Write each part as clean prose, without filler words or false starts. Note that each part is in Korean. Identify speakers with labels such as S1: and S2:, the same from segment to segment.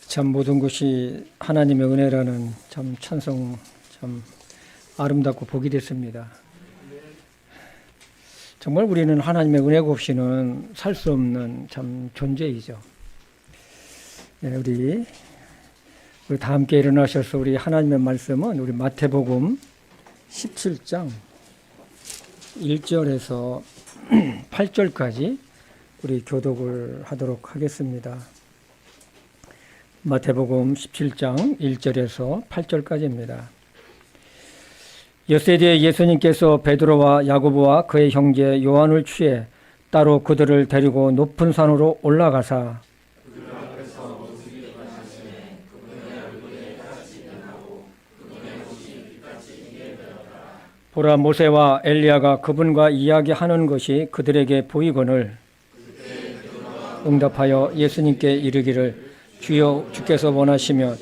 S1: 참 모든 것이 하나님의 은혜라는 참 찬송 참 아름답고 복이 됐습니다. 정말 우리는 하나님의 은혜가 없이는 살 수 없는 참 존재이죠. 네, 우리 다 함께 일어나셔서 우리 하나님의 말씀은 우리 마태복음 17장 1절에서 8절까지 우리 교독을 하도록 하겠습니다. 마태복음 17장 1절에서 8절까지입니다. 엿새뒤에 예수님께서 베드로와 야고보와 그의 형제 요한을 취해 따로 그들을 데리고 높은 산으로 올라가사 보라, 모세와 엘리야가 그분과 이야기하는 것이 그들에게 보이거늘 응답하여 예수님께 이르기를 주여, 주께서 원하시면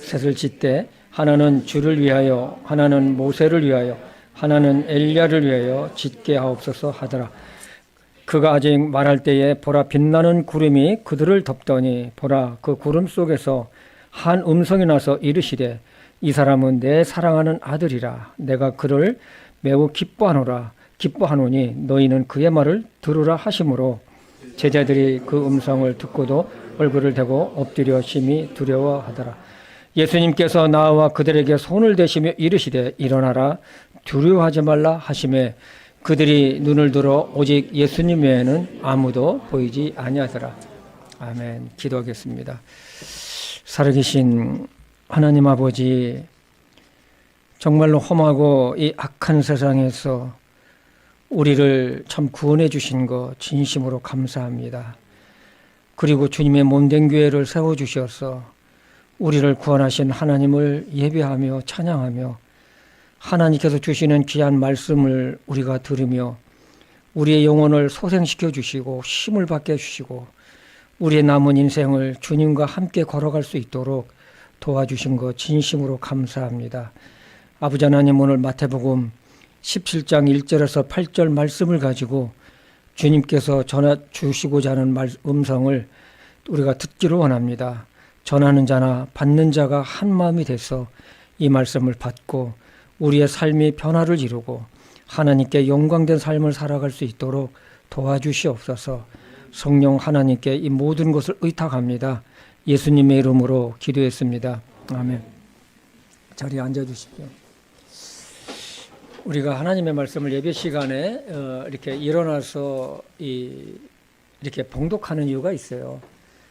S1: 셋을 짓되 하나는 주를 위하여, 하나는 모세를 위하여, 하나는 엘리야를 위하여 짓게 하옵소서 하더라. 그가 아직 말할 때에 보라, 빛나는 구름이 그들을 덮더니 보라, 그 구름 속에서 한 음성이 나서 이르시되 이 사람은 내 사랑하는 아들이라. 내가 그를 매우 기뻐하노니 너희는 그의 말을 들으라 하시므로 제자들이 그 음성을 듣고도 얼굴을 대고 엎드려 심히 두려워하더라. 예수님께서 나와 그들에게 손을 대시며 이르시되 일어나라, 두려워하지 말라 하시매 그들이 눈을 들어 오직 예수님 외에는 아무도 보이지 아니하더라. 아멘. 기도하겠습니다. 살아계신 하나님 아버지, 정말로 험하고 이 악한 세상에서 우리를 참 구원해 주신 것 진심으로 감사합니다. 그리고 주님의 몸된 교회를 세워주셔서 우리를 구원하신 하나님을 예배하며 찬양하며 하나님께서 주시는 귀한 말씀을 우리가 들으며 우리의 영혼을 소생시켜 주시고 힘을 받게 해주시고 우리의 남은 인생을 주님과 함께 걸어갈 수 있도록 도와주신 것 진심으로 감사합니다. 아버지 하나님, 오늘 마태복음 17장 1절에서 8절 말씀을 가지고 주님께서 전해 주시고자 하는 음성을 우리가 듣기를 원합니다. 전하는 자나 받는 자가 한 마음이 돼서 이 말씀을 받고 우리의 삶이 변화를 이루고 하나님께 영광된 삶을 살아갈 수 있도록 도와주시옵소서. 성령 하나님께 이 모든 것을 의탁합니다. 예수님의 이름으로 기도했습니다. 아멘. 자리에 앉아주십시오. 우리가 하나님의 말씀을 예배 시간에 이렇게 일어나서 이렇게 봉독하는 이유가 있어요.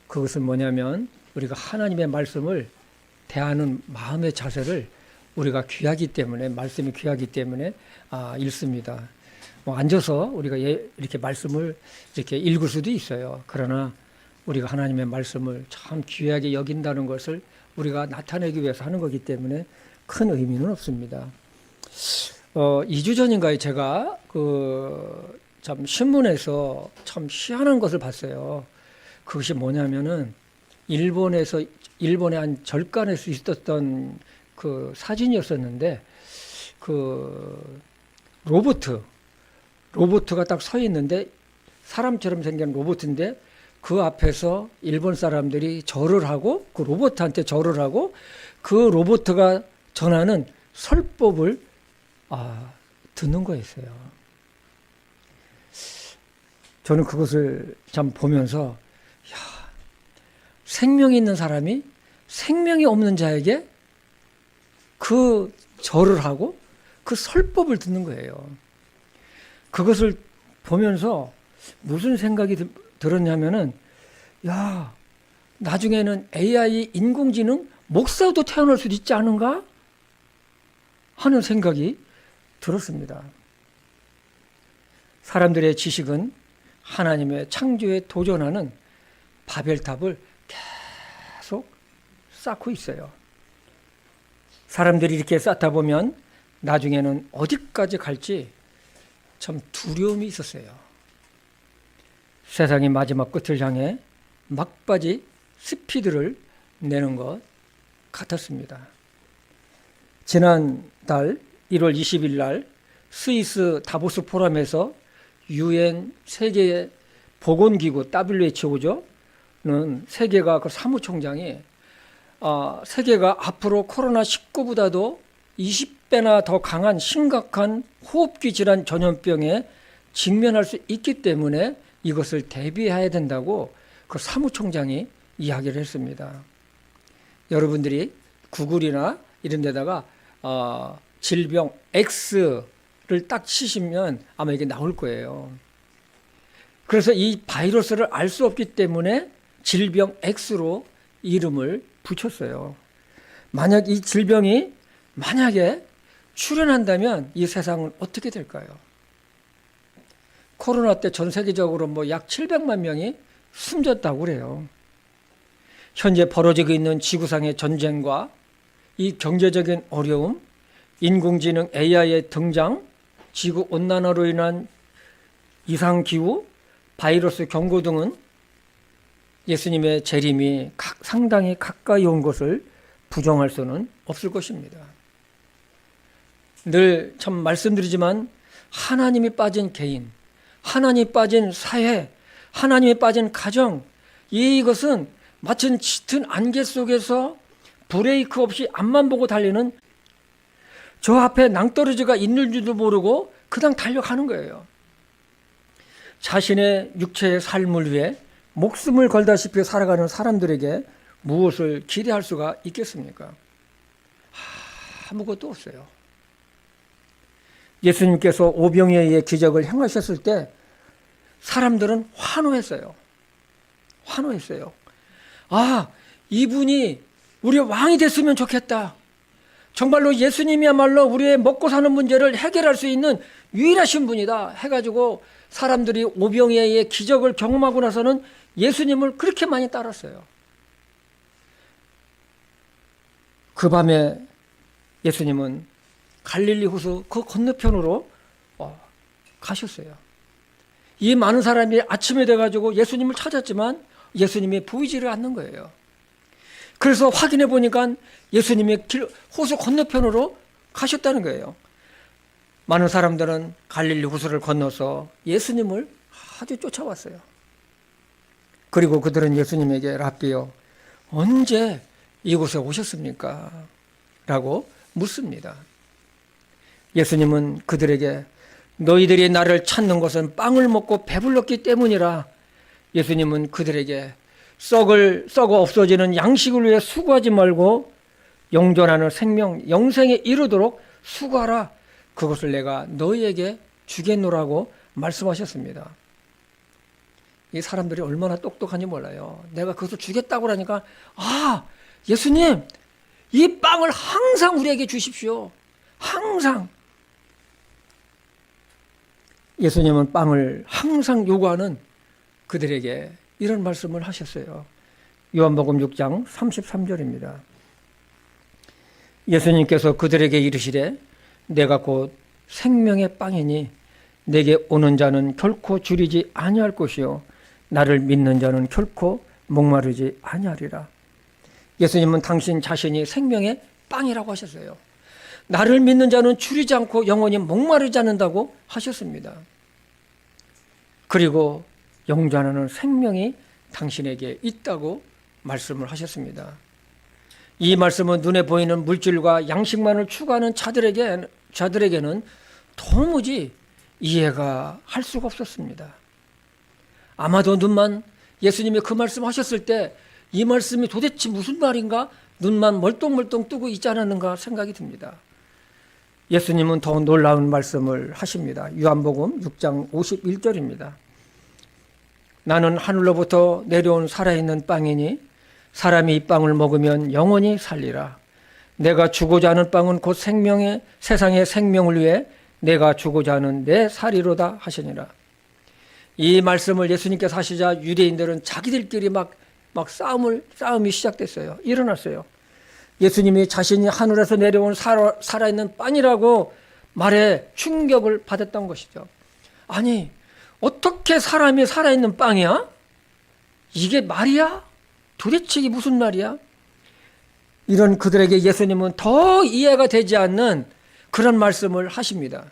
S1: 그것은 뭐냐면 우리가 하나님의 말씀을 대하는 마음의 자세를 우리가 귀하기 때문에, 말씀이 귀하기 때문에 읽습니다. 앉아서 우리가 이렇게 말씀을 이렇게 읽을 수도 있어요. 그러나 우리가 하나님의 말씀을 참 귀하게 여긴다는 것을 우리가 나타내기 위해서 하는 거기 때문에 큰 의미는 없습니다. 2주 전인가에 제가 참 신문에서 참 희한한 것을 봤어요. 그것이 뭐냐면은 일본의 한 절간에서 있었던 그 사진이었었는데 그 로봇가 딱 서 있는데 사람처럼 생긴 로봇인데 그 앞에서 일본 사람들이 절을 하고 그 로봇한테 절을 하고 그 로봇가 전하는 설법을 듣는 거였어요. 저는 그것을 참 보면서 생명이 있는 사람이 생명이 없는 자에게 그 절을 하고 그 설법을 듣는 거예요. 그것을 보면서 무슨 생각이 들었냐면은 나중에는 AI 인공지능 목사도 태어날 수도 있지 않은가 하는 생각이 들었습니다. 사람들의 지식은 하나님의 창조에 도전하는 바벨탑을 계속 쌓고 있어요. 사람들이 이렇게 쌓다 보면 나중에는 어디까지 갈지 참 두려움이 있었어요. 세상이 마지막 끝을 향해 막바지 스피드를 내는 것 같았습니다. 지난달 1월 20일 날 스위스 다보스 포럼에서 UN 세계 보건기구 WHO는 세계가 그 사무총장이 세계가 앞으로 코로나19보다도 20배나 더 강한 심각한 호흡기 질환 전염병에 직면할 수 있기 때문에 이것을 대비해야 된다고 그 사무총장이 이야기를 했습니다. 여러분들이 구글이나 이런 데다가 질병 X를 딱 치시면 아마 이게 나올 거예요. 그래서 이 바이러스를 알 수 없기 때문에 질병 X로 이름을 붙였어요. 만약 이 질병이 만약에 출현한다면 이 세상은 어떻게 될까요? 코로나 때 전 세계적으로 약 700만 명이 숨졌다고 그래요. 현재 벌어지고 있는 지구상의 전쟁과 이 경제적인 어려움, 인공지능 AI의 등장, 지구온난화로 인한 이상기후, 바이러스 경고 등은 예수님의 재림이 상당히 가까이 온 것을 부정할 수는 없을 것입니다. 늘 참 말씀드리지만 하나님이 빠진 개인, 하나님이 빠진 사회, 하나님이 빠진 가정, 이것은 마치 짙은 안개 속에서 브레이크 없이 앞만 보고 달리는 저 앞에 낭떠러지가 있는 줄도 모르고 그냥 달려가는 거예요. 자신의 육체의 삶을 위해 목숨을 걸다시피 살아가는 사람들에게 무엇을 기대할 수가 있겠습니까? 아무것도 없어요. 예수님께서 오병이에 의해 기적을 행하셨을 때 사람들은 환호했어요. 환호했어요. 이분이 우리의 왕이 됐으면 좋겠다. 정말로 예수님이야말로 우리의 먹고 사는 문제를 해결할 수 있는 유일하신 분이다 해가지고 사람들이 오병이에 의해 기적을 경험하고 나서는 예수님을 그렇게 많이 따랐어요. 그 밤에 예수님은 갈릴리 호수 그 건너편으로 가셨어요. 이 많은 사람이 아침에 돼가지고 예수님을 찾았지만 예수님이 보이지를 않는 거예요. 그래서 확인해 보니까 예수님이 호수 건너편으로 가셨다는 거예요. 많은 사람들은 갈릴리 호수를 건너서 예수님을 아주 쫓아왔어요. 그리고 그들은 예수님에게 랍비요, 언제 이곳에 오셨습니까? 라고 묻습니다. 예수님은 그들에게 너희들이 나를 찾는 것은 빵을 먹고 배불렀기 때문이라. 예수님은 그들에게 썩어 없어지는 양식을 위해 수고하지 말고 영존하는 생명, 영생에 이르도록 수고하라. 그것을 내가 너희에게 주겠노라고 말씀하셨습니다. 이 사람들이 얼마나 똑똑한지 몰라요. 내가 그것을 주겠다고 하니까 예수님, 이 빵을 항상 우리에게 주십시오. 항상. 예수님은 빵을 항상 요구하는 그들에게 이런 말씀을 하셨어요. 요한복음 6장 33절입니다. 예수님께서 그들에게 이르시되 내가 곧 생명의 빵이니 내게 오는 자는 결코 줄이지 아니할 것이요 나를 믿는 자는 결코 목마르지 아니하리라. 예수님은 당신 자신이 생명의 빵이라고 하셨어요. 나를 믿는 자는 줄이지 않고 영원히 목마르지 않는다고 하셨습니다. 그리고 영존하는 생명이 당신에게 있다고 말씀을 하셨습니다. 이 말씀은 눈에 보이는 물질과 양식만을 추구하는 자들에게는 도무지 이해가 할 수가 없었습니다. 아마도 예수님이 그 말씀하셨을 때 이 말씀이 도대체 무슨 말인가? 눈만 멀뚱멀뚱 뜨고 있지 않았는가 생각이 듭니다. 예수님은 더 놀라운 말씀을 하십니다. 요한복음 6장 51절입니다. 나는 하늘로부터 내려온 살아있는 빵이니 사람이 이 빵을 먹으면 영원히 살리라. 내가 주고자 하는 빵은 곧 세상의 생명을 위해 내가 주고자 하는 내 살이로다 하시니라. 이 말씀을 예수님께서 하시자 유대인들은 자기들끼리 막 싸움이 시작됐어요. 일어났어요. 예수님이 자신이 하늘에서 내려온 살아있는 빵이라고 말에 충격을 받았던 것이죠. 아니, 어떻게 사람이 살아있는 빵이야? 이게 말이야? 도대체 이게 무슨 말이야? 이런 그들에게 예수님은 더 이해가 되지 않는 그런 말씀을 하십니다.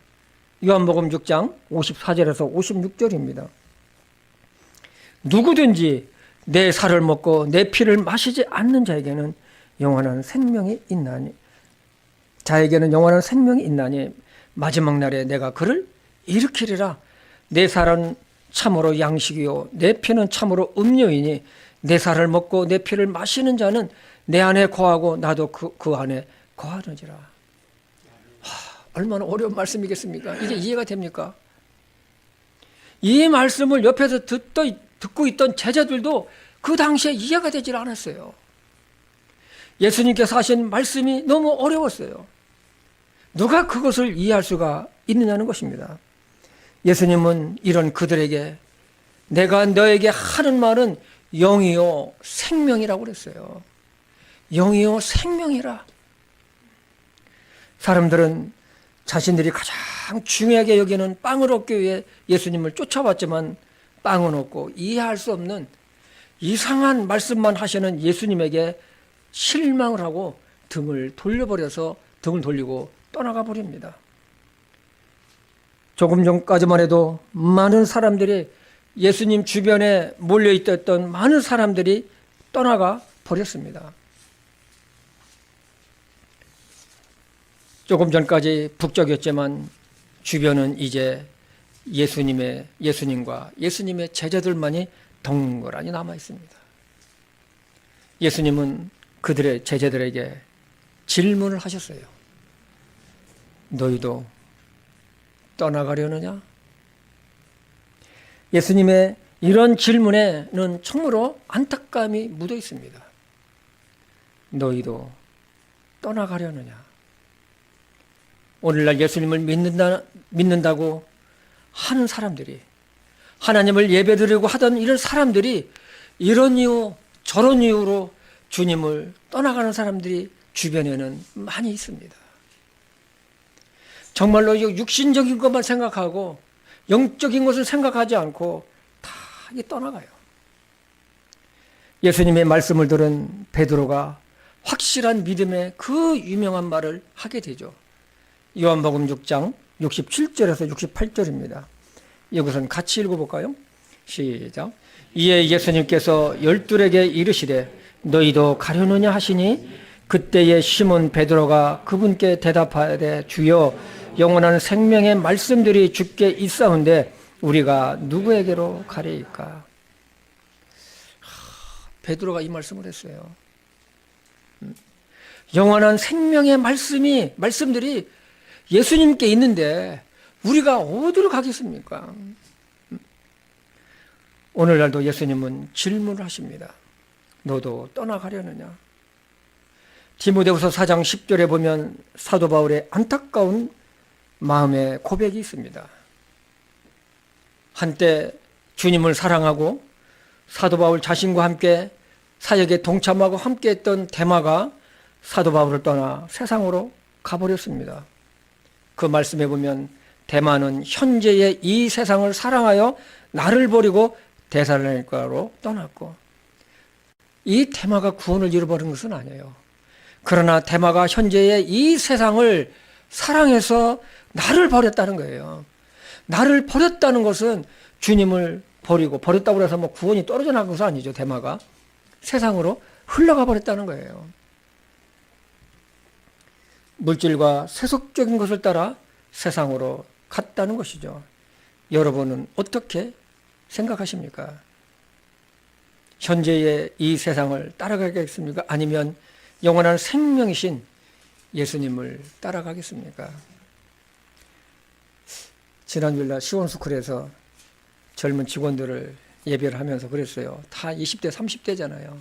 S1: 요한복음 6장 54절에서 56절입니다. 누구든지 내 살을 먹고 내 피를 마시지 않는 자에게는 영원한 생명이 있나니 마지막 날에 내가 그를 일으키리라. 내 살은 참으로 양식이요 내 피는 참으로 음료이니 내 살을 먹고 내 피를 마시는 자는 내 안에 거하고 나도 그 안에 거하느니라. 얼마나 어려운 말씀이겠습니까? 이게 이해가 됩니까? 이 말씀을 옆에서 듣고 있던 제자들도 그 당시에 이해가 되질 않았어요. 예수님께서 하신 말씀이 너무 어려웠어요. 누가 그것을 이해할 수가 있느냐는 것입니다. 예수님은 이런 그들에게 내가 너에게 하는 말은 영이요 생명이라고 그랬어요. 영이요 생명이라. 사람들은 자신들이 가장 중요하게 여기는 빵을 얻기 위해 예수님을 쫓아왔지만 빵은 없고 이해할 수 없는 이상한 말씀만 하시는 예수님에게 실망을 하고 등을 돌리고 떠나가 버립니다. 조금 전까지만 해도 많은 사람들이 예수님 주변에 몰려있던 많은 사람들이 떠나가 버렸습니다. 조금 전까지 북적였지만 주변은 이제 예수님과 예수님의 제자들만이 덩그러니 남아 있습니다. 예수님은 그들의 제자들에게 질문을 하셨어요. 너희도 떠나가려느냐? 예수님의 이런 질문에는 참으로 안타까움이 묻어 있습니다. 너희도 떠나가려느냐? 오늘날 예수님을 믿는다고 하는 사람들이, 하나님을 예배드리고 하던 이런 사람들이 이런 이유 저런 이유로 주님을 떠나가는 사람들이 주변에는 많이 있습니다. 정말로 육신적인 것만 생각하고 영적인 것을 생각하지 않고 다 떠나가요. 예수님의 말씀을 들은 베드로가 확실한 믿음의 그 유명한 말을 하게 되죠. 요한복음 6장 67절에서 68절입니다. 이것은 같이 읽어볼까요? 시작. 이에 예수님께서 열둘에게 이르시되 너희도 가려느냐 하시니 그때에 시몬 베드로가 그분께 대답하되 주여 영원한 생명의 말씀들이 주께 있사온데 우리가 누구에게로 가리이까? 베드로가 이 말씀을 했어요. 영원한 생명의 말씀들이 예수님께 있는데 우리가 어디로 가겠습니까? 오늘날도 예수님은 질문을 하십니다. 너도 떠나가려느냐? 디모데후서 4장 10절에 보면 사도 바울의 안타까운 마음의 고백이 있습니다. 한때 주님을 사랑하고 사도 바울 자신과 함께 사역에 동참하고 함께했던 데마가 사도 바울을 떠나 세상으로 가버렸습니다. 그 말씀에 보면 데마는 현재의 이 세상을 사랑하여 나를 버리고 데살로니가로 떠났고, 이 데마가 구원을 잃어버린 것은 아니에요. 그러나 데마가 현재의 이 세상을 사랑해서 나를 버렸다는 거예요. 나를 버렸다는 것은 주님을 버렸다고 해서 구원이 떨어져 나간 것은 아니죠. 데마가 세상으로 흘러가 버렸다는 거예요. 물질과 세속적인 것을 따라 세상으로 갔다는 것이죠. 여러분은 어떻게 생각하십니까? 현재의 이 세상을 따라가겠습니까? 아니면 영원한 생명이신 예수님을 따라가겠습니까? 지난 주일날 시원스쿨에서 젊은 직원들을 예배를 하면서 그랬어요. 다 20대, 30대잖아요.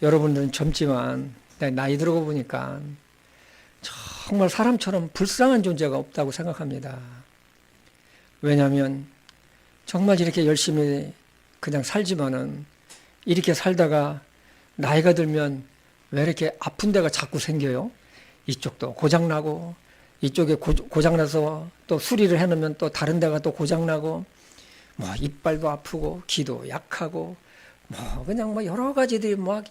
S1: 여러분들은 젊지만 나이 들어가 보니까 정말 사람처럼 불쌍한 존재가 없다고 생각합니다. 왜냐하면 정말 이렇게 열심히 그냥 살지만은 이렇게 살다가 나이가 들면 왜 이렇게 아픈 데가 자꾸 생겨요? 이쪽도 고장나고 이쪽에 고장나서 또 수리를 해놓으면 또 다른 데가 또 고장나고 이빨도 아프고 기도 약하고 그냥 여러 가지들이 막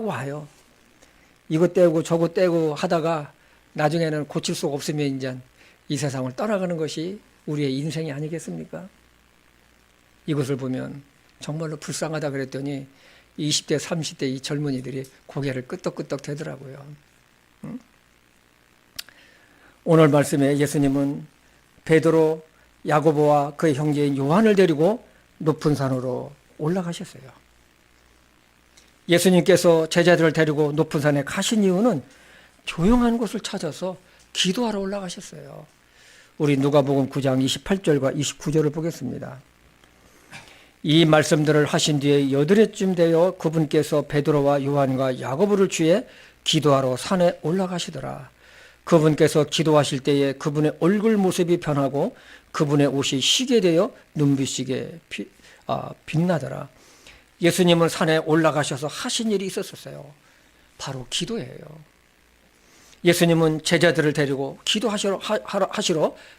S1: 와요. 이것 떼고 저것 떼고 하다가 나중에는 고칠 수가 없으면 이제 이 세상을 떠나가는 것이 우리의 인생이 아니겠습니까? 이것을 보면 정말로 불쌍하다 그랬더니 20대, 30대 이 젊은이들이 고개를 끄덕끄덕 대더라고요. 오늘 말씀에 예수님은 베드로, 야고보와 그의 형제인 요한을 데리고 높은 산으로 올라가셨어요. 예수님께서 제자들을 데리고 높은 산에 가신 이유는 조용한 곳을 찾아서 기도하러 올라가셨어요. 우리 누가복음 9장 28절과 29절을 보겠습니다. 이 말씀들을 하신 뒤에 여드레쯤 되어 그분께서 베드로와 요한과 야고보를 취해 기도하러 산에 올라가시더라. 그분께서 기도하실 때에 그분의 얼굴 모습이 변하고 그분의 옷이 시게 되어 눈부시게 빛나더라. 예수님은 산에 올라가셔서 하신 일이 있었어요. 바로 기도예요. 예수님은 제자들을 데리고 기도하시러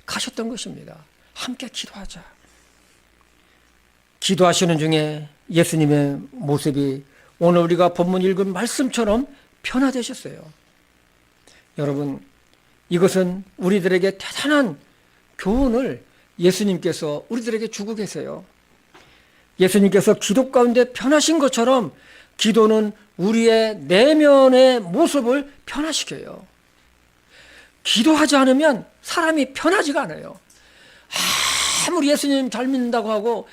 S1: 가셨던 것입니다. 함께 기도하자. 기도하시는 중에 예수님의 모습이 오늘 우리가 본문 읽은 말씀처럼 변화되셨어요. 여러분, 이것은 우리들에게 대단한 교훈을 예수님께서 우리들에게 주고 계세요. 예수님께서 기도 가운데 변하신 것처럼 기도는 우리의 내면의 모습을 변화시켜요. 기도하지 않으면 사람이 변하지가 않아요. 아무리 예수님 잘 믿는다고 하고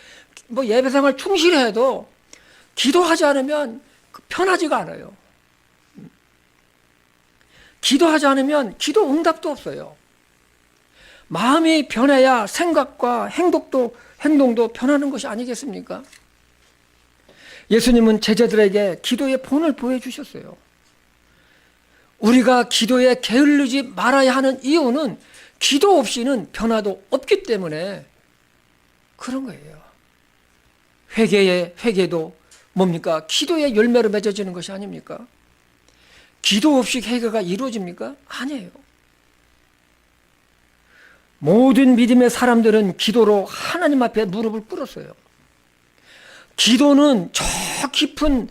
S1: 예배생활 충실히 해도 기도하지 않으면 변하지가 않아요. 기도하지 않으면 기도 응답도 없어요. 마음이 변해야 생각과 행동도 변하는 것이 아니겠습니까? 예수님은 제자들에게 기도의 본을 보여주셨어요. 우리가 기도에 게을르지 말아야 하는 이유는 기도 없이는 변화도 없기 때문에 그런 거예요. 회개도 뭡니까? 기도의 열매로 맺어지는 것이 아닙니까? 기도 없이 회개가 이루어집니까? 아니에요. 모든 믿음의 사람들은 기도로 하나님 앞에 무릎을 꿇었어요. 기도는 저 깊은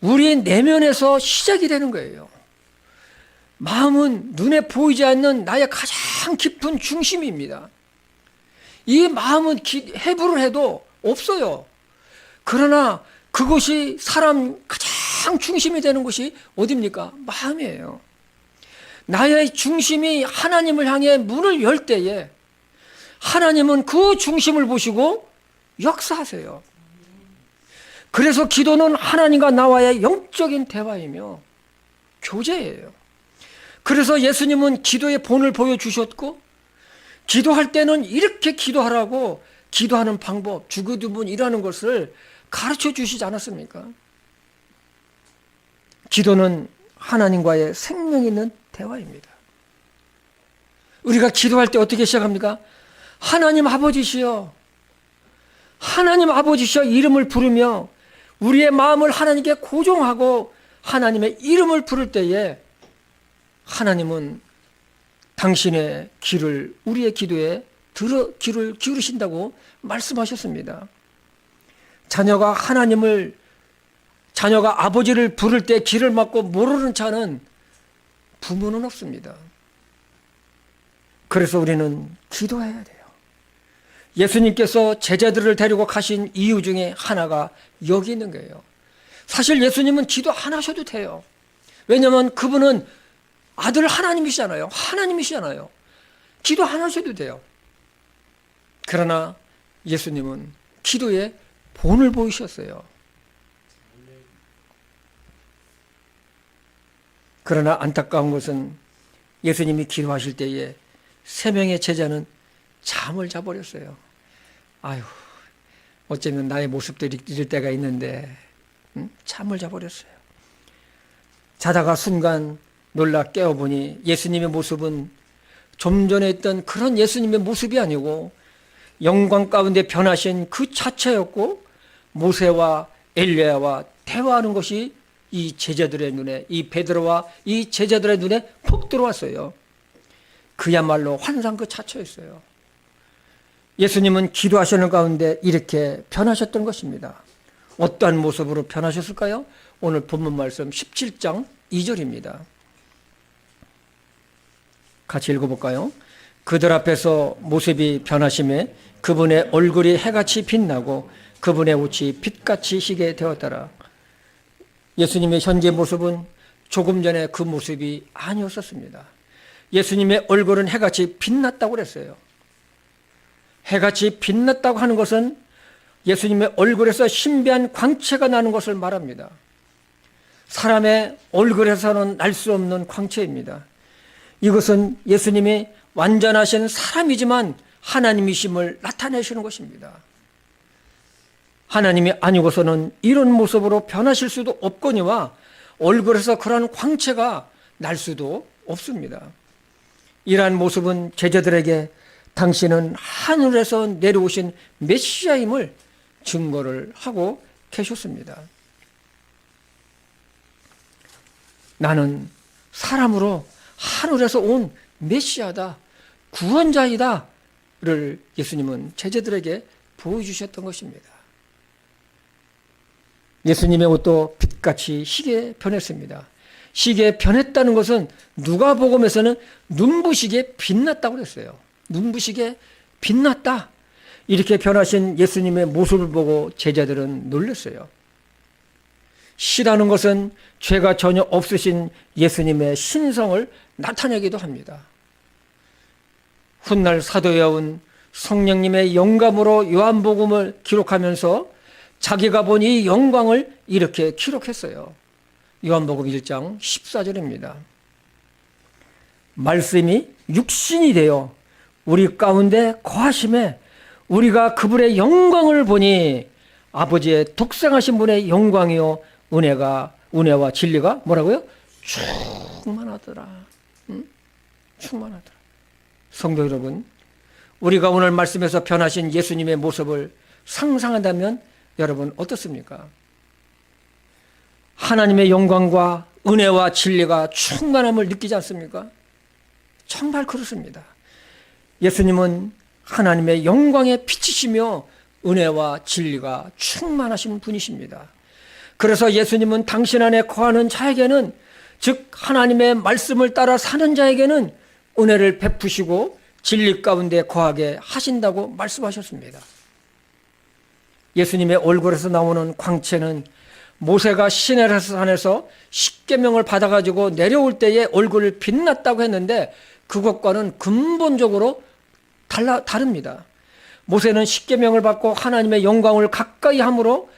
S1: 우리 내면에서 시작이 되는 거예요. 마음은 눈에 보이지 않는 나의 가장 깊은 중심입니다. 이 마음은 해부를 해도 없어요. 그러나 그것이 사람 가장 중심이 되는 것이 어디입니까? 마음이에요. 나의 중심이 하나님을 향해 문을 열 때에 하나님은 그 중심을 보시고 역사하세요. 그래서 기도는 하나님과 나와의 영적인 대화이며 교제예요. 그래서 예수님은 기도의 본을 보여주셨고 기도할 때는 이렇게 기도하라고 기도하는 방법, 주기도문이라는 것을 가르쳐 주시지 않았습니까? 기도는 하나님과의 생명 있는 대화입니다. 우리가 기도할 때 어떻게 시작합니까? 하나님 아버지시여, 하나님 아버지시여 이름을 부르며 우리의 마음을 하나님께 고정하고 하나님의 이름을 부를 때에 하나님은 당신의 귀를 우리의 기도에 귀를 기울이신다고 말씀하셨습니다. 자녀가 아버지를 부를 때 귀를 막고 모르는 자는 부모는 없습니다. 그래서 우리는 기도해야 돼요. 예수님께서 제자들을 데리고 가신 이유 중에 하나가 여기 있는 거예요. 사실 예수님은 기도 안 하셔도 돼요. 왜냐하면 그분은 아들 하나님이시잖아요. 기도 안 하셔도 돼요. 그러나 예수님은 기도의 본을 보이셨어요. 그러나 안타까운 것은 예수님이 기도하실 때에 3명의 제자는 잠을 자버렸어요. 아유, 어쩌면 나의 모습들이 이럴 때가 있는데 잠을 자버렸어요. 자다가 순간 놀라 깨어보니 예수님의 모습은 좀 전에 있던 그런 예수님의 모습이 아니고 영광 가운데 변하신 그 자체였고 모세와 엘리야와 대화하는 것이 이 제자들의 눈에, 이 베드로와 이 제자들의 눈에 푹 들어왔어요. 그야말로 환상 그 자체였어요. 예수님은 기도하시는 가운데 이렇게 변하셨던 것입니다. 어떠한 모습으로 변하셨을까요? 오늘 본문 말씀 17장 2절입니다. 같이 읽어볼까요? 그들 앞에서 모습이 변하심에 그분의 얼굴이 해같이 빛나고 그분의 옷이 빛같이 희게 되었더라. 예수님의 현재 모습은 조금 전에 그 모습이 아니었었습니다. 예수님의 얼굴은 해같이 빛났다고 그랬어요. 해같이 빛났다고 하는 것은 예수님의 얼굴에서 신비한 광채가 나는 것을 말합니다. 사람의 얼굴에서는 날 수 없는 광채입니다. 이것은 예수님이 완전하신 사람이지만 하나님이심을 나타내시는 것입니다. 하나님이 아니고서는 이런 모습으로 변하실 수도 없거니와 얼굴에서 그러한 광채가 날 수도 없습니다. 이러한 모습은 제자들에게 당신은 하늘에서 내려오신 메시아임을 증거를 하고 계셨습니다. 나는 사람으로 하늘에서 온 메시아다, 구원자이다를 예수님은 제자들에게 보여주셨던 것입니다. 예수님의 옷도 빛같이 희게 변했습니다. 희게 변했다는 것은 누가복음에서는 눈부시게 빛났다고 그랬어요. 눈부시게 빛났다. 이렇게 변하신 예수님의 모습을 보고 제자들은 놀랐어요. 시라는 것은 죄가 전혀 없으신 예수님의 신성을 나타내기도 합니다. 훗날 사도여운 성령님의 영감으로 요한복음을 기록하면서 자기가 본 이 영광을 이렇게 기록했어요. 요한복음 1장 14절입니다. 말씀이 육신이 되어 우리 가운데 거하심에 우리가 그분의 영광을 보니 아버지의 독생하신 분의 영광이요 은혜와 진리가 뭐라고요? 충만하더라. 충만하더라. 성도 여러분, 우리가 오늘 말씀에서 변하신 예수님의 모습을 상상한다면 여러분 어떻습니까? 하나님의 영광과 은혜와 진리가 충만함을 느끼지 않습니까? 정말 그렇습니다. 예수님은 하나님의 영광에 비치시며 은혜와 진리가 충만하신 분이십니다. 그래서 예수님은 당신 안에 거하는 자에게는, 즉 하나님의 말씀을 따라 사는 자에게는 은혜를 베푸시고 진리 가운데 거하게 하신다고 말씀하셨습니다. 예수님의 얼굴에서 나오는 광채는 모세가 시내산에서 십계명을 받아가지고 내려올 때의 얼굴을 빛났다고 했는데 그것과는 근본적으로 다릅니다. 모세는 십계명을 받고 하나님의 영광을 가까이 함으로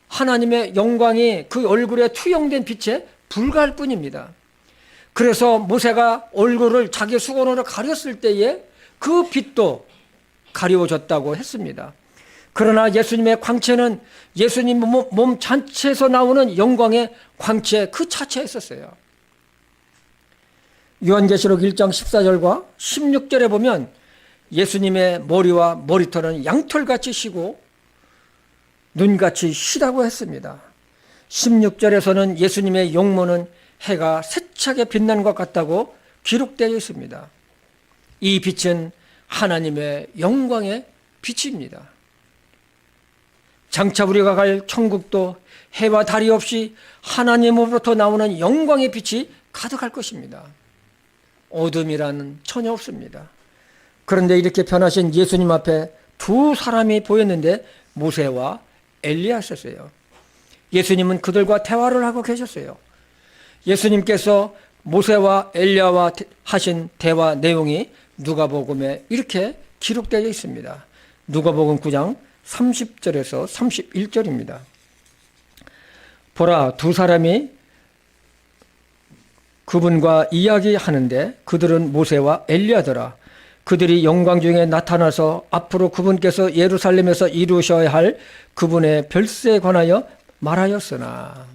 S1: 하나님의 영광이 그 얼굴에 투영된 빛에 불과할 뿐입니다. 그래서 모세가 얼굴을 자기 수건으로 가렸을 때에 그 빛도 가려워졌다고 했습니다. 그러나 예수님의 광채는 예수님 몸 전체에서 나오는 영광의 광채 그 자체에 있었어요. 요한계시록 1장 14절과 16절에 보면 예수님의 머리와 머리털은 양털같이 희고 눈같이 희다고 했습니다. 16절에서는 예수님의 용모는 해가 세차게 빛나는 것 같다고 기록되어 있습니다. 이 빛은 하나님의 영광의 빛입니다. 장차 우리가 갈 천국도 해와 달이 없이 하나님으로부터 나오는 영광의 빛이 가득할 것입니다. 어둠이라는 전혀 없습니다. 그런데 이렇게 변하신 예수님 앞에 두 사람이 보였는데 모세와 엘리야였어요. 예수님은 그들과 대화를 하고 계셨어요. 예수님께서 모세와 엘리야와 하신 대화 내용이 누가복음에 이렇게 기록되어 있습니다. 누가복음 9장 30절에서 31절입니다. 보라, 두 사람이 그분과 이야기하는데 그들은 모세와 엘리야더라. 그들이 영광 중에 나타나서 앞으로 그분께서 예루살렘에서 이루셔야 할 그분의 별세에 관하여 말하였으나,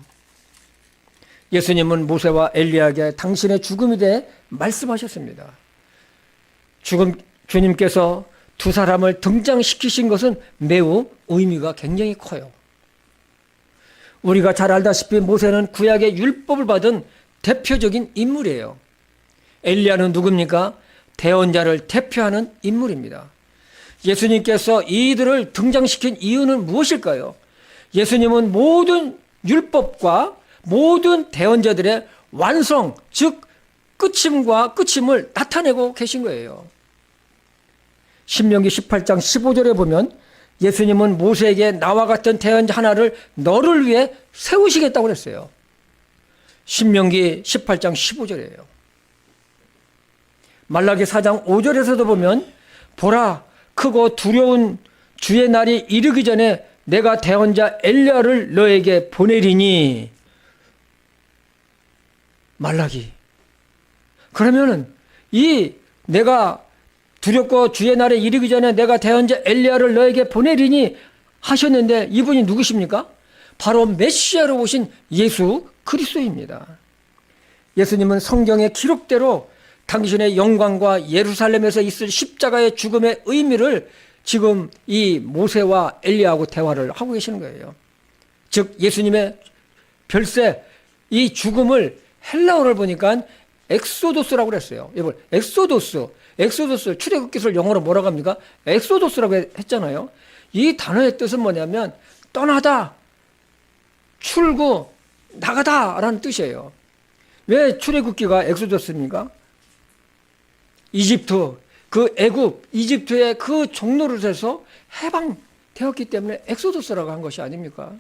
S1: 예수님은 모세와 엘리야에게 당신의 죽음에 대해 말씀하셨습니다. 주님께서 두 사람을 등장시키신 것은 매우 의미가 굉장히 커요. 우리가 잘 알다시피 모세는 구약의 율법을 받은 대표적인 인물이에요. 엘리야는 누굽니까? 대언자를 대표하는 인물입니다. 예수님께서 이들을 등장시킨 이유는 무엇일까요? 예수님은 모든 율법과 모든 대언자들의 완성, 즉 끝임과 끝임을 나타내고 계신 거예요. 신명기 18장 15절에 보면 예수님은 모세에게 나와 같은 대언자 하나를 너를 위해 세우시겠다고 그랬어요. 신명기 18장 15절이에요. 말라기 4장 5절에서도 보면 보라, 크고 두려운 주의 날이 이르기 전에 내가 대언자 엘리야를 너에게 보내리니. 말라기. 그러면은 이 내가 두렵고 주의 날에 이르기 전에 내가 대언자 엘리야를 너에게 보내리니 하셨는데 이분이 누구십니까? 바로 메시아로 오신 예수 그리스도입니다. 예수님은 성경의 기록대로 당신의 영광과 예루살렘에서 있을 십자가의 죽음의 의미를 지금 이 모세와 엘리야하고 대화를 하고 계시는 거예요. 즉 예수님의 별세 이 죽음을 헬라어를 보니까 엑소도스라고 그랬어요. 여러분, 엑소도스 출애굽기서를 영어로 뭐라고 합니까? 엑소도스라고 했잖아요. 이 단어의 뜻은 뭐냐면 떠나다, 출구, 나가다 라는 뜻이에요. 왜 출애굽기가 엑소도스입니까? 이집트, 그 애굽, 이집트의 그 종로를 해서 해방되었기 때문에 엑소도스라고 한 것이 아닙니까?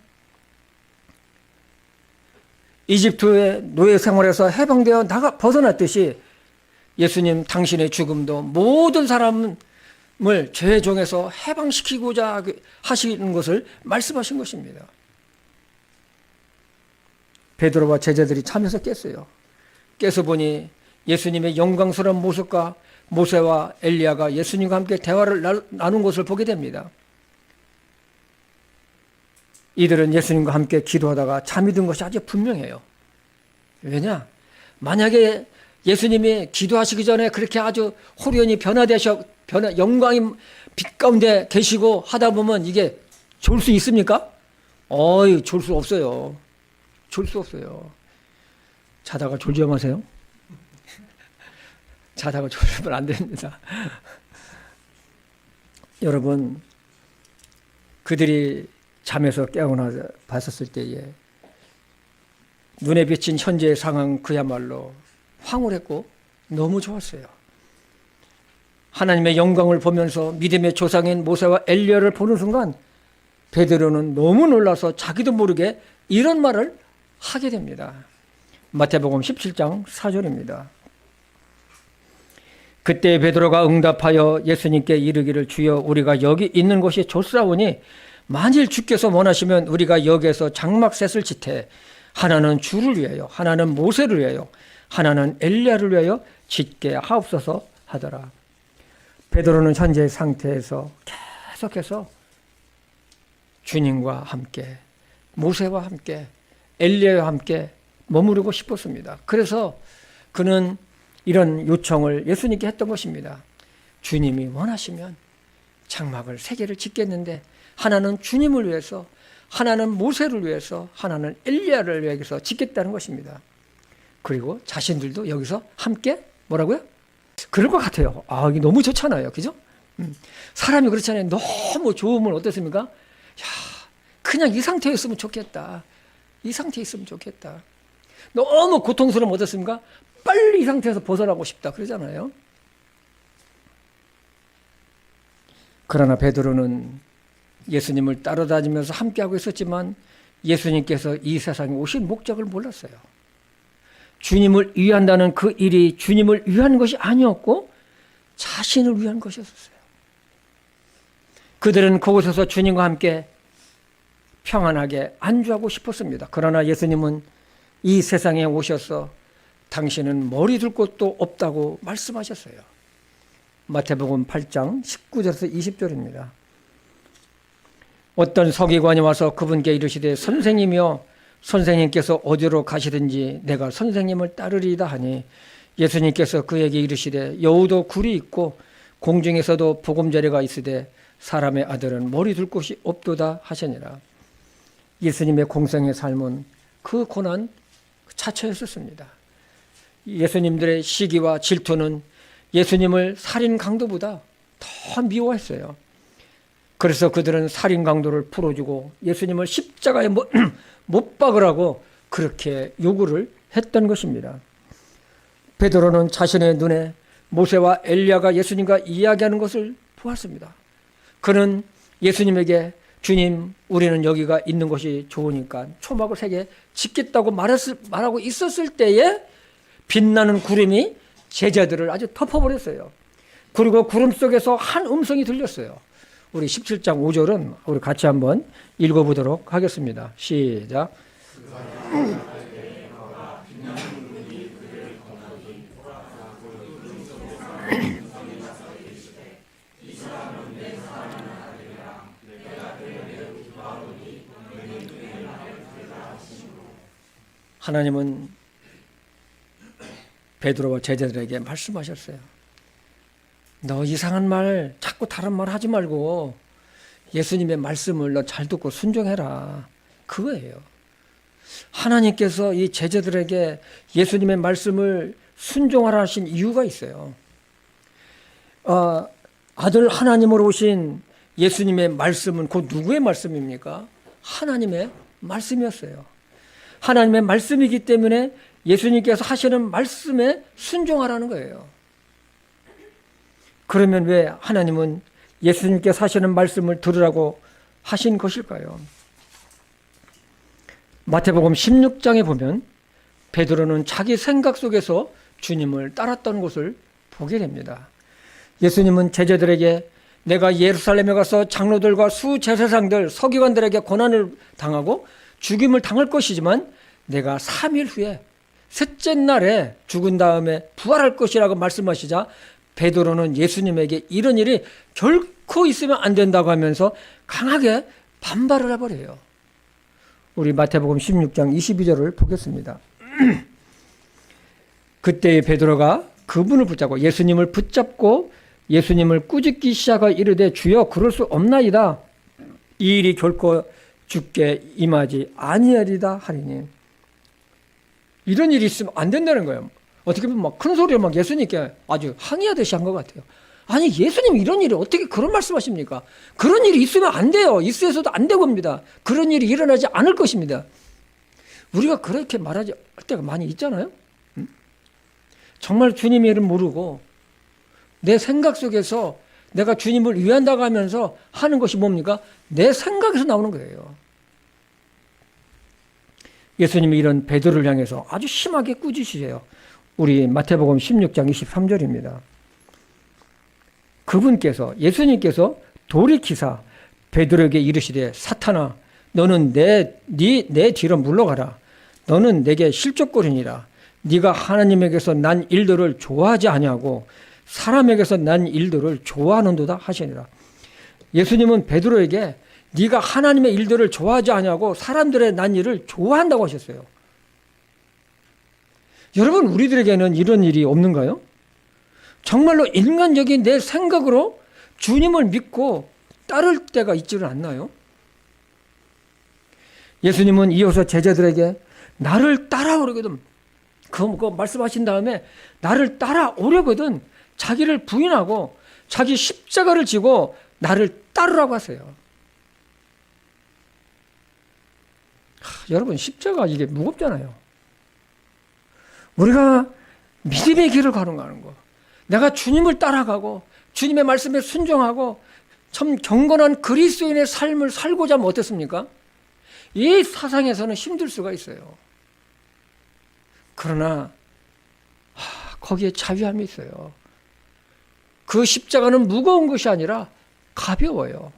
S1: 이집트의 노예 생활에서 해방되어 벗어났듯이 예수님 당신의 죽음도 모든 사람을 죄의 종에서 해방시키고자 하시는 것을 말씀하신 것입니다. 베드로와 제자들이 잠에서 깼어요. 깨서 보니 예수님의 영광스러운 모습과 모세와 엘리야가 예수님과 함께 대화를 나눈 것을 보게 됩니다. 이들은 예수님과 함께 기도하다가 잠이 든 것이 아주 분명해요. 왜냐? 만약에 예수님이 기도하시기 전에 그렇게 아주 호련히 영광이 빛 가운데 계시고 하다 보면 이게 졸 수 있습니까? 졸 수 없어요. 졸 수 없어요. 자다가 졸지 마세요. 자다가 졸면 안 됩니다. 여러분, 그들이 잠에서 깨어나 봤었을 때에 눈에 비친 현재의 상황 그야말로 황홀했고 너무 좋았어요. 하나님의 영광을 보면서 믿음의 조상인 모세와 엘리야를 보는 순간 베드로는 너무 놀라서 자기도 모르게 이런 말을 하게 됩니다. 마태복음 17장 4절입니다. 그때 베드로가 응답하여 예수님께 이르기를 주여 우리가 여기 있는 곳이 좋사오니 만일 주께서 원하시면 우리가 여기에서 장막셋을 짓되 하나는 주를 위하여 하나는 모세를 위하여 하나는 엘리야를 위하여 짓게 하옵소서 하더라. 베드로는 현재의 상태에서 계속해서 주님과 함께 모세와 함께 엘리야와 함께 머무르고 싶었습니다. 그래서 그는 이런 요청을 예수님께 했던 것입니다. 주님이 원하시면 장막을 3개를 짓겠는데 하나는 주님을 위해서 하나는 모세를 위해서 하나는 엘리야를 위해서 짓겠다는 것입니다. 그리고 자신들도 여기서 함께 뭐라고요? 그럴 것 같아요. 이게 너무 좋잖아요. 그죠? 사람이 그렇잖아요. 너무 좋으면 어떻습니까? 야, 그냥 이 상태에 있으면 좋겠다. 이 상태에 있으면 좋겠다. 너무 고통스러우면 어떻습니까? 빨리 이 상태에서 벗어나고 싶다. 그러잖아요. 그러나 베드로는 예수님을 따라다니면서 함께하고 있었지만 예수님께서 이 세상에 오신 목적을 몰랐어요. 주님을 위한다는 그 일이 주님을 위한 것이 아니었고 자신을 위한 것이었어요. 그들은 그곳에서 주님과 함께 평안하게 안주하고 싶었습니다. 그러나 예수님은 이 세상에 오셔서 당신은 머리 둘 곳도 없다고 말씀하셨어요. 마태복음 8장 19절에서 20절입니다. 어떤 서기관이 와서 그분께 이르시되 선생님이여 선생님께서 어디로 가시든지 내가 선생님을 따르리이다 하니 예수님께서 그에게 이르시되 여우도 굴이 있고 공중에서도 보금자리가 있으되 사람의 아들은 머리 둘 곳이 없도다 하시니라. 예수님의 공생의 삶은 그 고난 자체였었습니다. 예수님들의 시기와 질투는 예수님을 살인 강도보다 더 미워했어요. 그래서 그들은 살인 강도를 풀어주고 예수님을 십자가에 못 박으라고 그렇게 요구를 했던 것입니다. 베드로는 자신의 눈에 모세와 엘리야가 예수님과 이야기하는 것을 보았습니다. 그는 예수님에게 주님, 우리는 여기가 있는 것이 좋으니까 초막을 3개 짓겠다고 말하고 있었을 때에 빛나는 구름이 제자들을 아주 덮어버렸어요. 그리고 구름 속에서 한 음성이 들렸어요. 우리 17장 5절은 우리 같이 한번 읽어보도록 하겠습니다. 시작. 하나님은 베드로와 제자들에게 말씀하셨어요. 너 이상한 말, 자꾸 다른 말 하지 말고 예수님의 말씀을 너 잘 듣고 순종해라. 그거예요. 하나님께서 이 제자들에게 예수님의 말씀을 순종하라 하신 이유가 있어요. 아들 하나님으로 오신 예수님의 말씀은 곧 누구의 말씀입니까? 하나님의 말씀이었어요. 하나님의 말씀이기 때문에 예수님께서 하시는 말씀에 순종하라는 거예요. 그러면 왜 하나님은 예수님께서 하시는 말씀을 들으라고 하신 것일까요? 마태복음 16장에 보면 베드로는 자기 생각 속에서 주님을 따랐던 것을 보게 됩니다. 예수님은 제자들에게 내가 예루살렘에 가서 장로들과 수제사장들, 서기관들에게 고난을 당하고 죽임을 당할 것이지만 내가 3일 후에 셋째 날에 죽은 다음에 부활할 것이라고 말씀하시자 베드로는 예수님에게 이런 일이 결코 있으면 안 된다고 하면서 강하게 반발을 해버려요. 우리 마태복음 16장 22절을 보겠습니다. 그때의 베드로가 그분을 붙잡고 예수님을 붙잡고 예수님을 꾸짖기 시작하 이르되 주여 그럴 수 없나이다. 이 일이 결코 주께 임하지 아니하리다 하리니. 이런 일이 있으면 안 된다는 거예요. 어떻게 보면 막 큰 소리로 막 예수님께 아주 항의하듯이 한 것 같아요. 아니 예수님 이런 일이 어떻게 그런 말씀하십니까? 그런 일이 있으면 안 돼요. 있어서도 안 되고 합니다. 그런 일이 일어나지 않을 것입니다. 우리가 그렇게 말하지 할 때가 많이 있잖아요. 정말 주님의 일을 모르고 내 생각 속에서 내가 주님을 위한다고 하면서 하는 것이 뭡니까? 내 생각에서 나오는 거예요. 예수님이 이런 베드로를 향해서 아주 심하게 꾸짖으세요. 우리 마태복음 16장 23절입니다. 그분께서 예수님께서 돌이키사 베드로에게 이르시되 사탄아 너는 내 뒤로 물러가라. 너는 내게 실족거리니라. 네가 하나님에게서 난 일들을 좋아하지 아니하고 사람에게서 난 일들을 좋아하는도다 하시니라. 예수님은 베드로에게 네가 하나님의 일들을 좋아하지 아니하고 사람들의 난 일을 좋아한다고 하셨어요. 여러분 우리들에게는 이런 일이 없는가요? 정말로 인간적인 내 생각으로 주님을 믿고 따를 때가 있지는 않나요? 예수님은 이어서 제자들에게 나를 따라오려거든 그거 말씀하신 다음에 나를 따라오려거든 자기를 부인하고 자기 십자가를 지고 나를 따르라고 하세요. 여러분 십자가 이게 무겁잖아요. 우리가 믿음의 길을 가는 거. 내가 주님을 따라가고 주님의 말씀에 순종하고 참 경건한 그리스도인의 삶을 살고자 하면 어떻습니까? 이 사상에서는 힘들 수가 있어요. 그러나 거기에 자유함이 있어요. 그 십자가는 무거운 것이 아니라 가벼워요.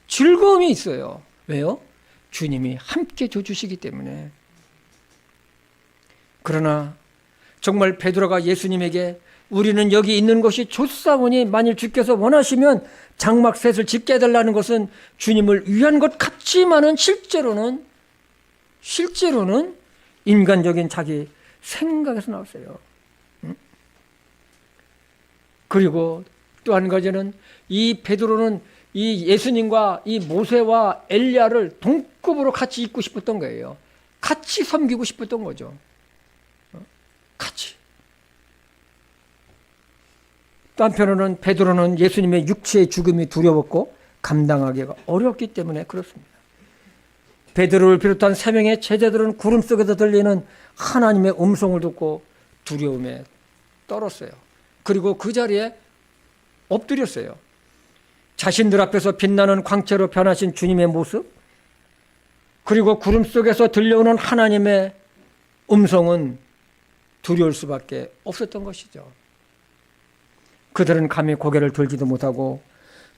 S1: 즐거움이 있어요. 왜요? 주님이 함께 줘주시기 때문에. 그러나 정말 베드로가 예수님에게 우리는 여기 있는 것이 좋사오니 만일 주께서 원하시면 장막 셋을 짓게 해달라는 것은 주님을 위한 것 같지만은 실제로는 인간적인 자기 생각에서 나왔어요. 그리고 또 한 가지는 이 베드로는 이 예수님과 이 모세와 엘리야를 동급으로 같이 있고 싶었던 거예요. 같이 섬기고 싶었던 거죠. 같이. 또 한편으로는 베드로는 예수님의 육체의 죽음이 두려웠고 감당하기가 어렵기 때문에 그렇습니다. 베드로를 비롯한 3명의 제자들은 구름 속에서 들리는 하나님의 음성을 듣고 두려움에 떨었어요. 그리고 그 자리에 엎드렸어요. 자신들 앞에서 빛나는 광채로 변하신 주님의 모습, 그리고 구름 속에서 들려오는 하나님의 음성은 두려울 수밖에 없었던 것이죠. 그들은 감히 고개를 들지도 못하고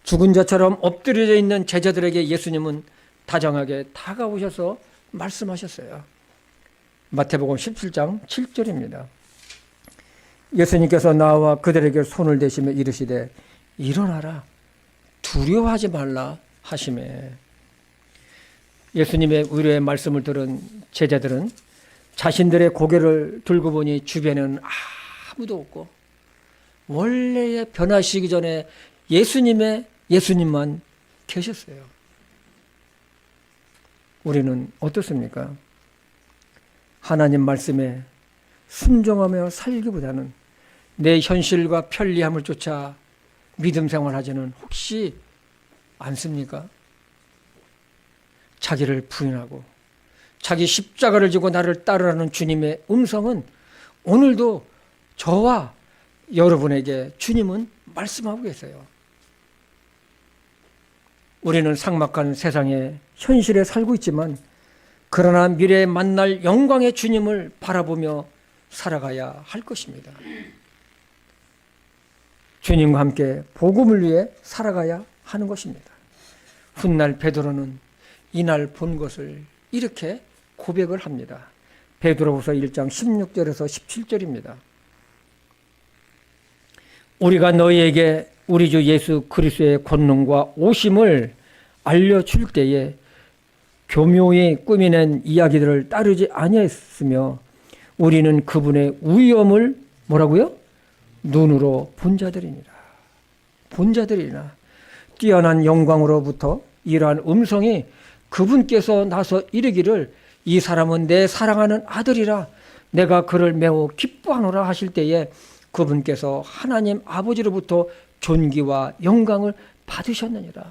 S1: 죽은 자처럼 엎드려져 있는 제자들에게 예수님은 다정하게 다가오셔서 말씀하셨어요. 마태복음 17장 7절입니다. 예수님께서 나와 그들에게 손을 대시며 이르시되 일어나라 두려워하지 말라 하시매. 예수님의 위로의 말씀을 들은 제자들은 자신들의 고개를 들고 보니 주변에는 아무도 없고 원래의 변화시기 전에 예수님만 계셨어요. 우리는 어떻습니까? 하나님 말씀에 순종하며 살기보다는 내 현실과 편리함을 쫓아 믿음 생활하지는 혹시 않습니까? 자기를 부인하고 자기 십자가를 지고 나를 따르라는 주님의 음성은 오늘도 저와 여러분에게 주님은 말씀하고 계세요. 우리는 삭막한 세상의 현실에 살고 있지만 그러나 미래에 만날 영광의 주님을 바라보며 살아가야 할 것입니다. 주님과 함께 복음을 위해 살아가야 하는 것입니다. 훗날 베드로는 이날 본 것을 이렇게 고백을 합니다. 베드로후서 1장 16절에서 17절입니다. 우리가 너희에게 우리 주 예수 그리스도의 권능과 오심을 알려줄 때에 교묘히 꾸며낸 이야기들을 따르지 아니했으며 우리는 그분의 위엄을 뭐라고요? 눈으로 본 자들이니라. 본 자들이나 뛰어난 영광으로부터 이러한 음성이 그분께서 나서 이르기를 이 사람은 내 사랑하는 아들이라 내가 그를 매우 기뻐하노라 하실 때에 그분께서 하나님 아버지로부터 존귀와 영광을 받으셨느니라.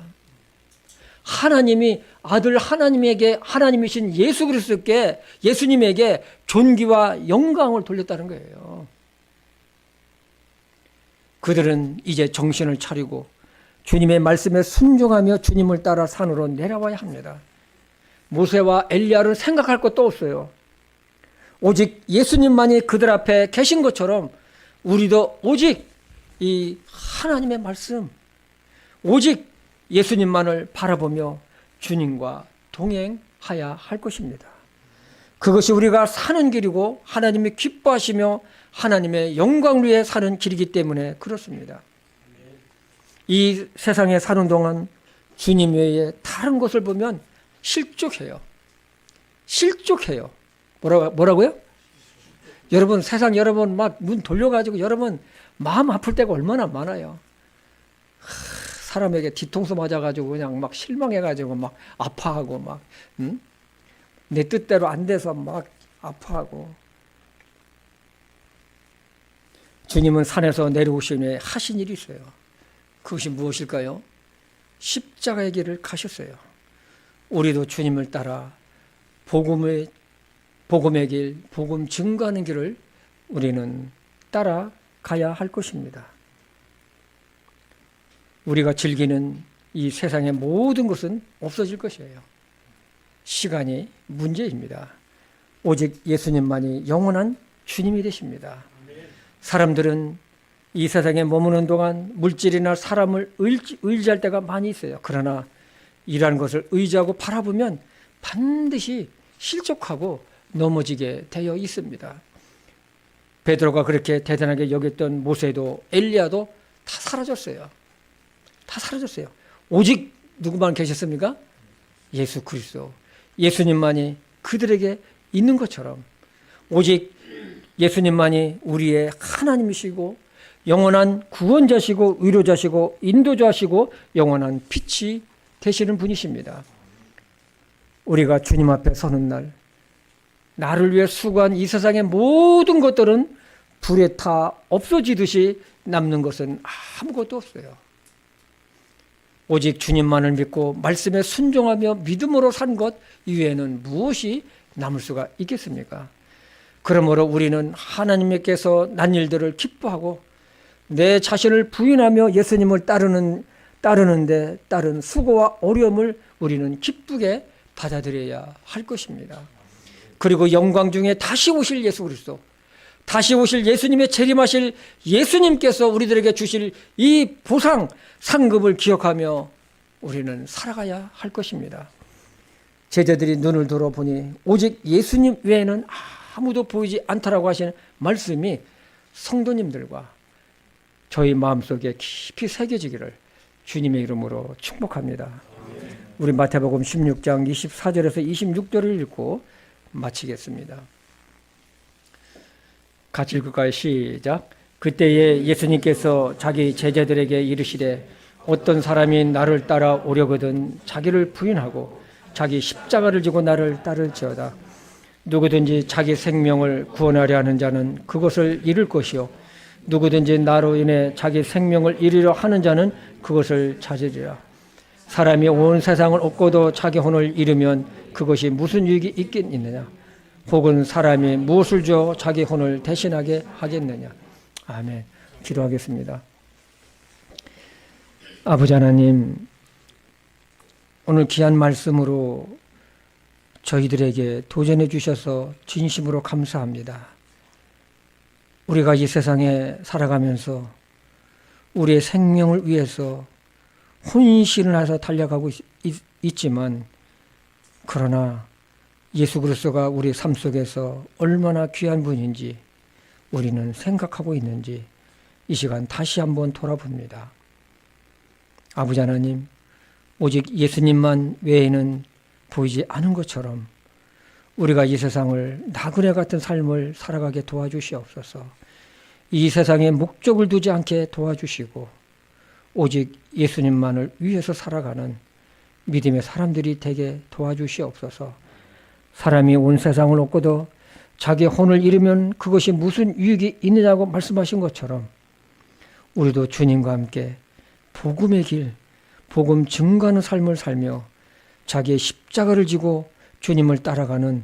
S1: 하나님이 아들 하나님에게 하나님이신 예수 그리스도께 예수님에게 존귀와 영광을 돌렸다는 거예요. 그들은 이제 정신을 차리고 주님의 말씀에 순종하며 주님을 따라 산으로 내려와야 합니다. 모세와 엘리야를 생각할 것도 없어요. 오직 예수님만이 그들 앞에 계신 것처럼 우리도 오직 이 하나님의 말씀, 오직 예수님만을 바라보며 주님과 동행하여야 할 것입니다. 그것이 우리가 사는 길이고 하나님이 기뻐하시며 하나님의 영광을 위해 사는 길이기 때문에 그렇습니다. 이 세상에 사는 동안 주님 외에 다른 것을 보면 실족해요. 실족해요. 뭐라고요? 여러분 세상 여러분 막 눈 돌려가지고 여러분 마음 아플 때가 얼마나 많아요. 사람에게 뒤통수 맞아가지고 그냥 막 실망해가지고 막 아파하고 막 내 뜻대로 안 돼서 막 아파하고. 주님은 산에서 내려오시니 하신 일이 있어요. 그것이 무엇일까요? 십자가의 길을 가셨어요. 우리도 주님을 따라 복음의 길, 복음 증거하는 길을 우리는 따라가야 할 것입니다. 우리가 즐기는 이 세상의 모든 것은 없어질 것이에요. 시간이 문제입니다. 오직 예수님만이 영원한 주님이 되십니다. 사람들은 이 세상에 머무는 동안 물질이나 사람을 의지할 때가 많이 있어요. 그러나 이러한 것을 의지하고 바라보면 반드시 실족하고 넘어지게 되어 있습니다. 베드로가 그렇게 대단하게 여겼던 모세도 엘리야도 다 사라졌어요. 다 사라졌어요. 오직 누구만 계셨습니까? 예수 그리스도. 예수님만이 그들에게 있는 것처럼 오직 예수님만이 우리의 하나님이시고 영원한 구원자시고 위로자시고 인도자시고 영원한 빛이 되시는 분이십니다. 우리가 주님 앞에 서는 날 나를 위해 수고한 이 세상의 모든 것들은 불에 타 없어지듯이 남는 것은 아무것도 없어요. 오직 주님만을 믿고 말씀에 순종하며 믿음으로 산 것 이외에는 무엇이 남을 수가 있겠습니까? 그러므로 우리는 하나님께서 난 일들을 기뻐하고 내 자신을 부인하며 예수님을 따르는 따르는데 따른 수고와 어려움을 우리는 기쁘게 받아들여야 할 것입니다. 그리고 영광 중에 다시 오실 예수 그리스도, 다시 오실 예수님의 재림하실 예수님께서 우리들에게 주실 이 보상, 상급을 기억하며 우리는 살아가야 할 것입니다. 제자들이 눈을 들어보니 오직 예수님 외에는 아무도 보이지 않다라고 하시는 말씀이 성도님들과 저희 마음속에 깊이 새겨지기를 주님의 이름으로 축복합니다. 우리 마태복음 16장 24절에서 26절을 읽고 마치겠습니다. 같이 읽을까요? 시작. 그때에 예수님께서 자기 제자들에게 이르시되 어떤 사람이 나를 따라 오려거든 자기를 부인하고 자기 십자가를 지고 나를 따를지어다. 누구든지 자기 생명을 구원하려 하는 자는 그것을 잃을 것이요 누구든지 나로 인해 자기 생명을 잃으려 하는 자는 그것을 찾으리라. 사람이 온 세상을 얻고도 자기 혼을 잃으면 그것이 무슨 유익이 있긴 있느냐? 혹은 사람이 무엇을 줘 자기 혼을 대신하게 하겠느냐? 아멘. 기도하겠습니다. 아버지 하나님, 오늘 귀한 말씀으로 저희들에게 도전해 주셔서 진심으로 감사합니다. 우리가 이 세상에 살아가면서 우리의 생명을 위해서 혼신을 해서 달려가고 있지만, 그러나 예수 그리스도가 우리 삶 속에서 얼마나 귀한 분인지 우리는 생각하고 있는지 이 시간 다시 한번 돌아봅니다. 아버지 하나님, 오직 예수님만 외에는 보이지 않은 것처럼 우리가 이 세상을 나그네 같은 삶을 살아가게 도와주시옵소서. 이 세상에 목적을 두지 않게 도와주시고 오직 예수님만을 위해서 살아가는 믿음의 사람들이 되게 도와주시옵소서. 사람이 온 세상을 얻고도 자기 혼을 잃으면 그것이 무슨 유익이 있느냐고 말씀하신 것처럼 우리도 주님과 함께 복음의 길, 복음 증거하는 삶을 살며 자기의 십자가를 지고 주님을 따라가는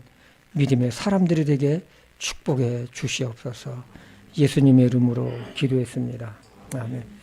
S1: 믿음의 사람들이 되게 축복해 주시옵소서. 예수님의 이름으로 기도했습니다. 아멘.